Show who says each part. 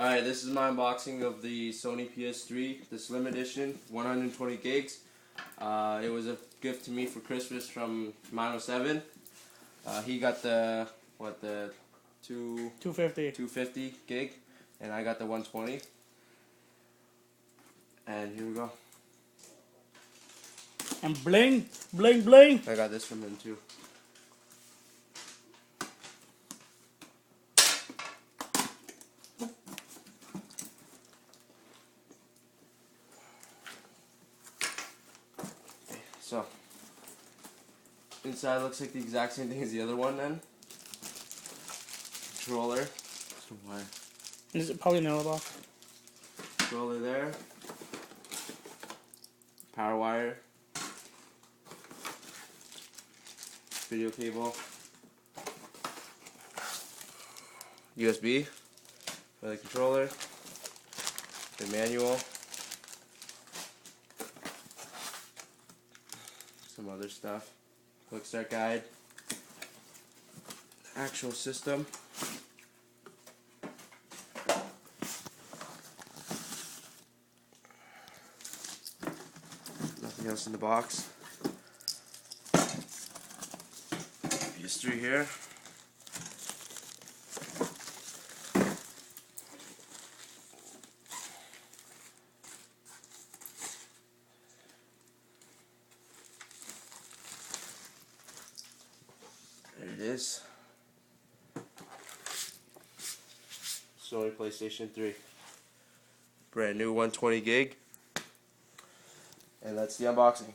Speaker 1: Alright, this is my unboxing of the Sony PS3, the Slim Edition, 120 gigs. It was a gift to me for Christmas from 907. He got the 250 gig, and I got the 120. And here we go.
Speaker 2: And bling, bling, bling.
Speaker 1: I got this from him too. So, inside looks like the exact same thing as the other one then. Controller. Some wire.
Speaker 2: Is it probably another box?
Speaker 1: Controller there. Power wire. Video cable. USB for the controller. The manual. Some other stuff. Quick start guide. Actual system. Nothing else in the box. PS3 here. There it is. Sony PlayStation 3. Brand new 120 gig. And that's the unboxing.